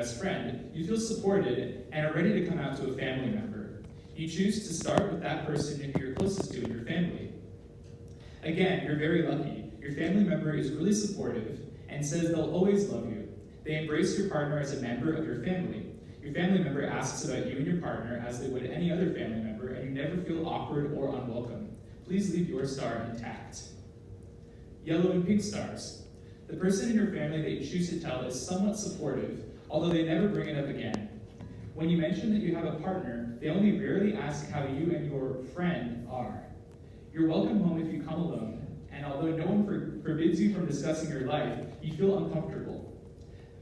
best friend, you feel supported and are ready to come out to a family member. You choose to start with that person who you're closest to in your family. Again, you're very lucky. Your family member is really supportive and says they'll always love you. They embrace your partner as a member of your family. Your family member asks about you and your partner as they would any other family member, and you never feel awkward or unwelcome. Please leave your star intact. Yellow and pink stars. The person in your family that you choose to tell is somewhat supportive, although they never bring it up again. When you mention that you have a partner, they only rarely ask how you and your friend are. You're welcome home if you come alone, and although no one forbids you from discussing your life, you feel uncomfortable.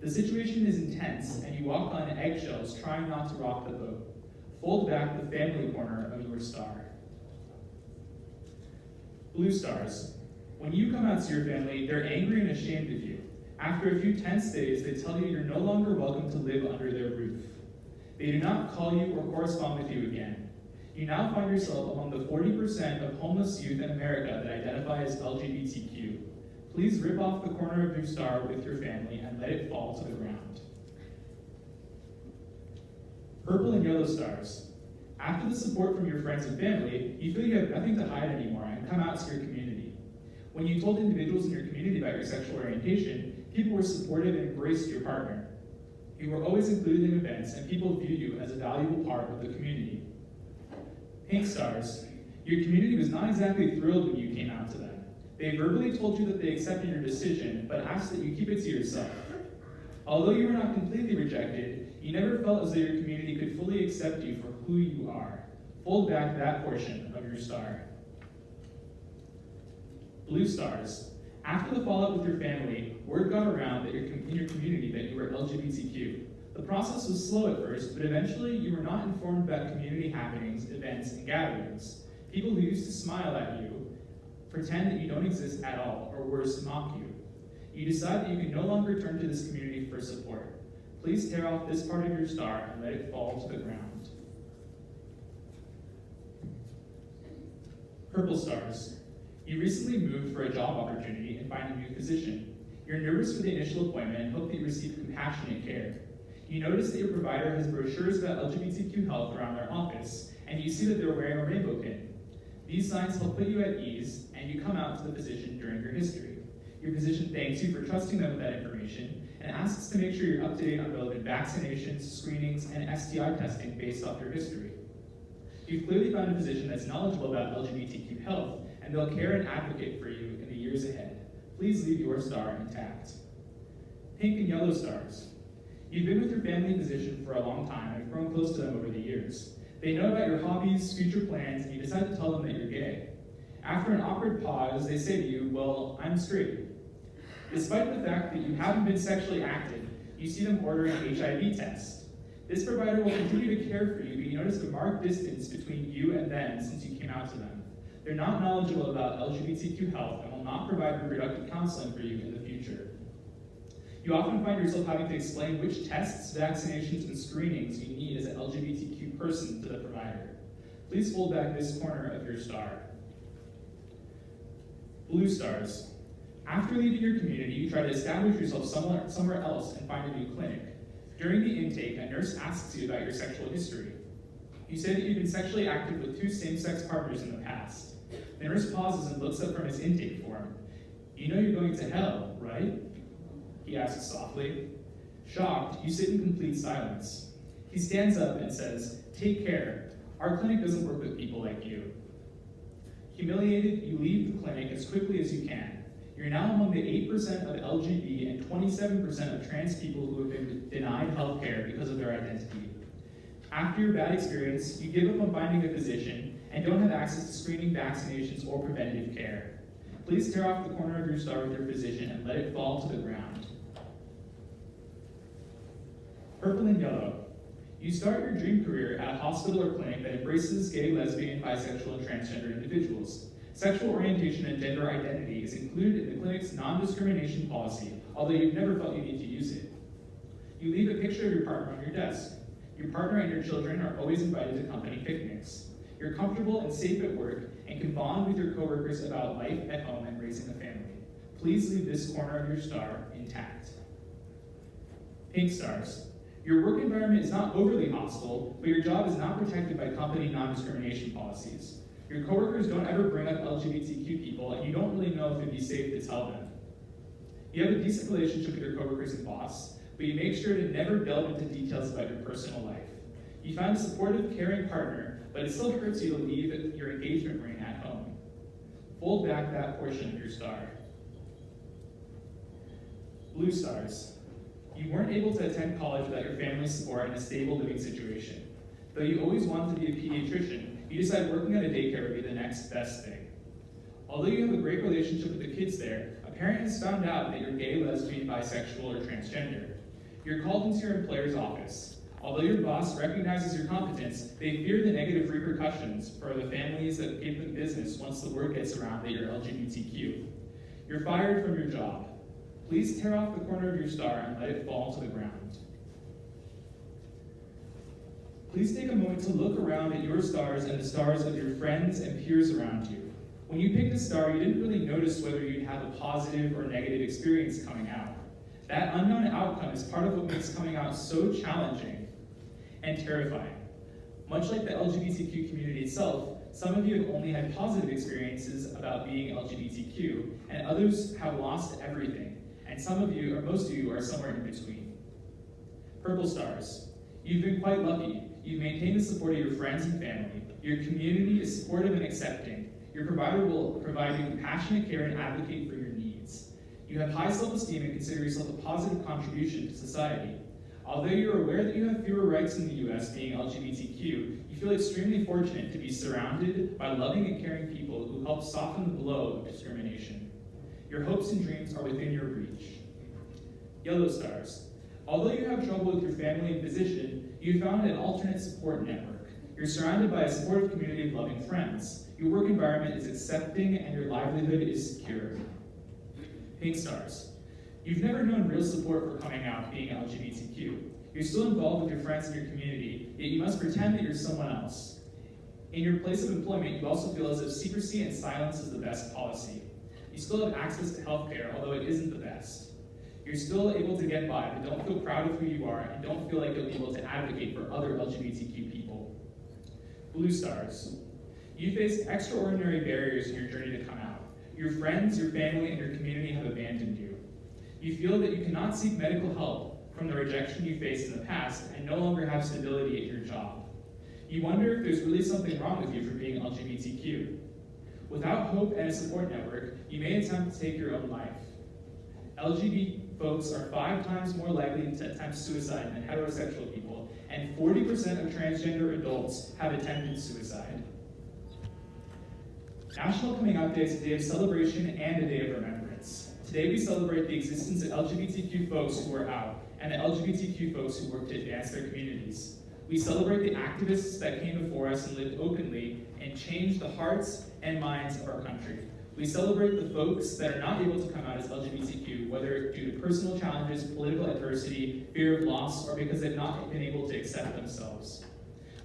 The situation is intense, and you walk on eggshells trying not to rock the boat. Fold back the family corner of your star. Blue stars. When you come out to your family, they're angry and ashamed of you. After a few tense days, they tell you you're no longer welcome to live under their roof. They do not call you or correspond with you again. You now find yourself among the 40% of homeless youth in America that identify as LGBTQ. Please rip off the corner of your star with your family and let it fall to the ground. Purple and yellow stars. After the support from your friends and family, you feel you have nothing to hide anymore and come out to your community. When you told individuals in your community about your sexual orientation, people were supportive and embraced your partner. You were always included in events, and people view you as a valuable part of the community. Pink stars. Your community was not exactly thrilled when you came out to them. They verbally told you that they accepted your decision, but asked that you keep it to yourself. Although you were not completely rejected, you never felt as though your community could fully accept you for who you are. Fold back that portion of your star. Blue stars. After the fallout with your family, word got around that in your community that you were LGBTQ. The process was slow at first, but eventually you were not informed about community happenings, events, and gatherings. People who used to smile at you pretend that you don't exist at all, or worse, mock you. You decide that you can no longer turn to this community for support. Please tear off this part of your star and let it fall to the ground. Purple stars. You recently moved for a job opportunity and find a new position. You're nervous for the initial appointment and hope that you receive compassionate care. You notice that your provider has brochures about LGBTQ health around their office, and you see that they're wearing a rainbow pin. These signs help put you at ease, and you come out to the physician during your history. Your physician thanks you for trusting them with that information and asks to make sure you're up to date on relevant vaccinations, screenings, and STI testing based off your history. You've clearly found a physician that's knowledgeable about LGBTQ health, and they'll care and advocate for you in the years ahead. Please leave your star intact. Pink and yellow stars. You've been with your family physician for a long time and have grown close to them over the years. They know about your hobbies, future plans, and you decide to tell them that you're gay. After an awkward pause, they say to you, well, I'm straight. Despite the fact that you haven't been sexually active, you see them order an HIV test. This provider will continue to care for you, but you notice a marked distance between you and them since you came out to them. They're not knowledgeable about LGBTQ health and will not provide reproductive counseling for you in the future. You often find yourself having to explain which tests, vaccinations, and screenings you need as an LGBTQ person to the provider. Please fold back this corner of your star. Blue stars. After leaving your community, you try to establish yourself somewhere else and find a new clinic. During the intake, a nurse asks you about your sexual history. You say that you've been sexually active with 2 same-sex partners in the past. The nurse pauses and looks up from his intake form. You know you're going to hell, right? He asks softly. Shocked, you sit in complete silence. He stands up and says, take care. Our clinic doesn't work with people like you. Humiliated, you leave the clinic as quickly as you can. You're now among the 8% of LGB and 27% of trans people who have been denied health care because of their identity. After your bad experience, you give up on finding a physician and don't have access to screening, vaccinations, or preventative care. Please tear off the corner of your star with your physician and let it fall to the ground. Purple and yellow. You start your dream career at a hospital or clinic that embraces gay, lesbian, bisexual, and transgender individuals. Sexual orientation and gender identity is included in the clinic's non-discrimination policy, although you've never felt you need to use it. You leave a picture of your partner on your desk. Your partner and your children are always invited to company picnics. You're comfortable and safe at work and can bond with your coworkers about life at home and raising a family. Please leave this corner of your star intact. Pink stars. Your work environment is not overly hostile, but your job is not protected by company non-discrimination policies. Your coworkers don't ever bring up LGBTQ people, and you don't really know if it'd be safe to tell them. You have a decent relationship with your coworkers and boss, but you make sure to never delve into details about your personal life. You find a supportive, caring partner, but it still hurts you to leave your engagement ring at home. Fold back that portion of your star. Blue stars. You weren't able to attend college without your family's support and a stable living situation. Though you always wanted to be a pediatrician, you decide working at a daycare would be the next best thing. Although you have a great relationship with the kids there, a parent has found out that you're gay, lesbian, bisexual, or transgender. You're called into your employer's office. Although your boss recognizes your competence, they fear the negative repercussions for the families that give them business once the word gets around that you're LGBTQ. You're fired from your job. Please tear off the corner of your star and let it fall to the ground. Please take a moment to look around at your stars and the stars of your friends and peers around you. When you picked a star, you didn't really notice whether you'd have a positive or negative experience coming out. That unknown outcome is part of what makes coming out so challenging and terrifying. Much like the LGBTQ community itself, some of you have only had positive experiences about being LGBTQ, and others have lost everything. And some of you, or most of you, are somewhere in between. Purple stars. You've been quite lucky. You've maintained the support of your friends and family. Your community is supportive and accepting. Your provider will provide you compassionate care and advocate for your needs. You have high self-esteem and consider yourself a positive contribution to society. Although you're aware that you have fewer rights in the US being LGBTQ, you feel extremely fortunate to be surrounded by loving and caring people who help soften the blow of discrimination. Your hopes and dreams are within your reach. Yellow stars. Although you have trouble with your family and physician, you found an alternate support network. You're surrounded by a supportive community of loving friends. Your work environment is accepting and your livelihood is secure. Pink stars. You've never known real support for coming out being LGBTQ. You're still involved with your friends and your community, yet you must pretend that you're someone else. In your place of employment, you also feel as if secrecy and silence is the best policy. You still have access to healthcare, although it isn't the best. You're still able to get by, but don't feel proud of who you are and don't feel like you'll be able to advocate for other LGBTQ people. Blue stars. You face extraordinary barriers in your journey to come out. Your friends, your family, and your community have abandoned you. You feel that you cannot seek medical help from the rejection you faced in the past and no longer have stability at your job. You wonder if there's really something wrong with you for being LGBTQ. Without hope and a support network, you may attempt to take your own life. LGBT folks are 5 times more likely to attempt suicide than heterosexual people, and 40% of transgender adults have attempted suicide. National Coming Out Day is a day of celebration and a day of remembrance. Today we celebrate the existence of LGBTQ folks who are out, and the LGBTQ folks who work to advance their communities. We celebrate the activists that came before us and lived openly and changed the hearts and minds of our country. We celebrate the folks that are not able to come out as LGBTQ, whether due to personal challenges, political adversity, fear of loss, or because they've not been able to accept themselves.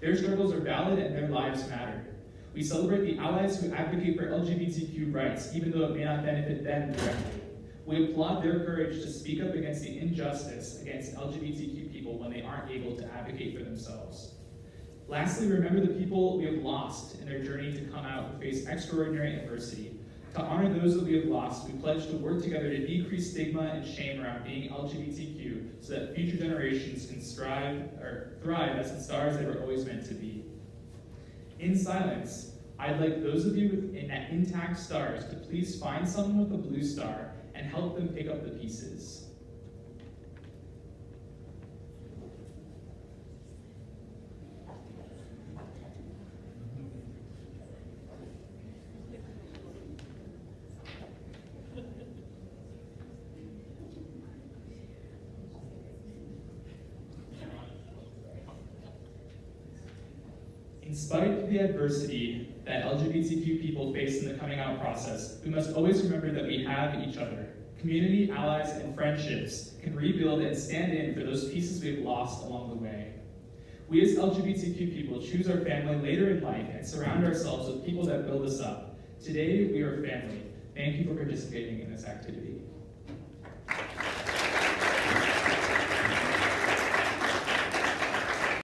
Their struggles are valid and their lives matter. We celebrate the allies who advocate for LGBTQ rights, even though it may not benefit them directly. We applaud their courage to speak up against the injustice against LGBTQ people when they aren't able to advocate for themselves. Lastly, remember the people we have lost in their journey to come out who face extraordinary adversity. To honor those that we have lost, we pledge to work together to decrease stigma and shame around being LGBTQ so that future generations can thrive as the stars they were always meant to be. In silence, I'd like those of you with intact stars to please find someone with a blue star and help them pick up the pieces. In spite of the adversity that LGBTQ people face in the coming out process, we must always remember that we have each other. Community, allies, and friendships can rebuild and stand in for those pieces we've lost along the way. We as LGBTQ people choose our family later in life and surround ourselves with people that build us up. Today, we are family. Thank you for participating in this activity.